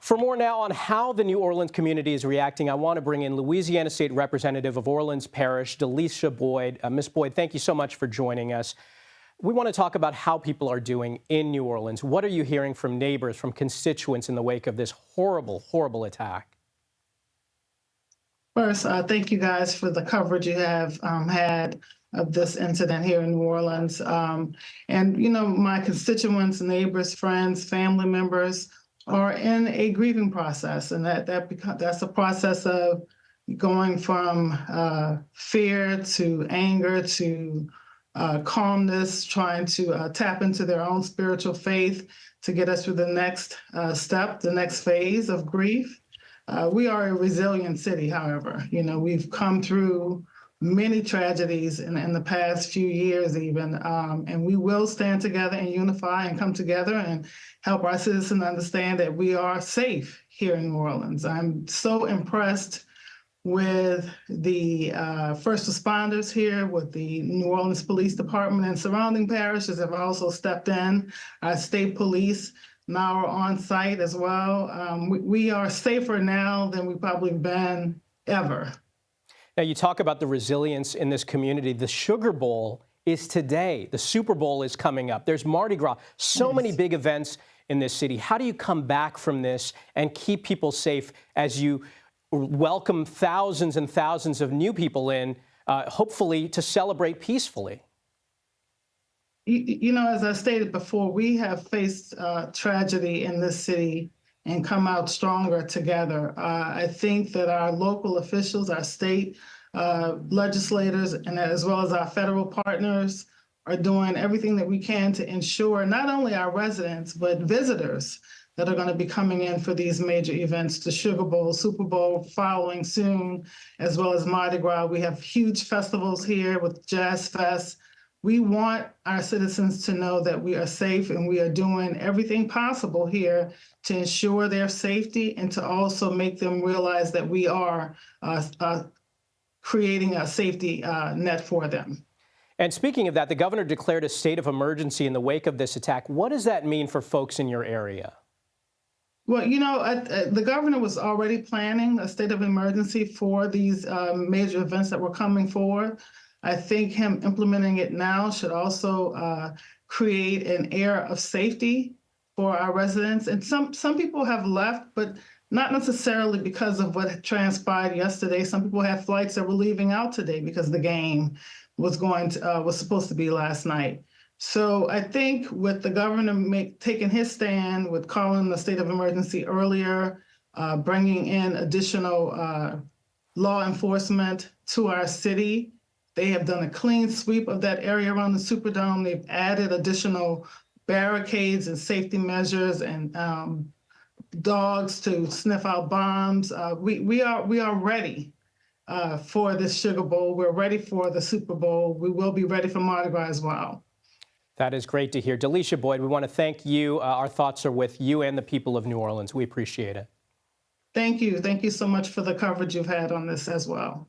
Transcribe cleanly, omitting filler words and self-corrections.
For more now on how the New Orleans community is reacting, I want to bring in Louisiana State Representative of Orleans Parish, Delisha Boyd. Ms. Boyd, thank you so much for joining us. We want to talk about how people are doing in New Orleans. What are you hearing from neighbors, from constituents in the wake of this horrible, horrible attack? First, thank you guys for the coverage you have had of this incident here in New Orleans. My constituents, neighbors, friends, family members are in a grieving process, and that's a process of going from fear to anger to calmness, trying to tap into their own spiritual faith to get us through the next step, the next phase of grief. We are a resilient city, however. We've come through many tragedies in the past few years even, and we will stand together and unify and come together and help our citizens understand that we are safe here in New Orleans. I'm so impressed with the first responders here, with the New Orleans Police Department and surrounding parishes have also stepped in. Our state police now are on site as well. We are safer now than we've probably been ever. Now, you talk about the resilience in this community. The Sugar Bowl is today. The Super Bowl is coming up. There's Mardi Gras. So many big events in this city. How do you come back from this and keep people safe as you welcome thousands and thousands of new people in, hopefully to celebrate peacefully? As I stated before, we have faced tragedy in this city and come out stronger together. I think that our local officials, our state legislators, and as well as our federal partners are doing everything that we can to ensure not only our residents, but visitors that are going to be coming in for these major events, the Sugar Bowl, Super Bowl following soon, as well as Mardi Gras. We have huge festivals here with Jazz Fest. We want our citizens to know that we are safe and we are doing everything possible here to ensure their safety and to also make them realize that we are creating a safety net for them. And speaking of that, the governor declared a state of emergency in the wake of this attack. What does that mean for folks in your area? Well, the governor was already planning a state of emergency for these major events that were coming forward. I think him implementing it now should also create an air of safety for our residents. And some people have left, but not necessarily because of what transpired yesterday. Some people have flights that were leaving out today because the game was supposed to be last night. So I think with the governor taking his stand with calling the state of emergency earlier, bringing in additional law enforcement to our city, they have done a clean sweep of that area around the Superdome. They've added additional barricades and safety measures and dogs to sniff out bombs. We are ready for this Sugar Bowl. We're ready for the Super Bowl. We will be ready for Mardi Gras as well. That is great to hear. Delisha Boyd, we want to thank you. Our thoughts are with you and the people of New Orleans. We appreciate it. Thank you. Thank you so much for the coverage you've had on this as well.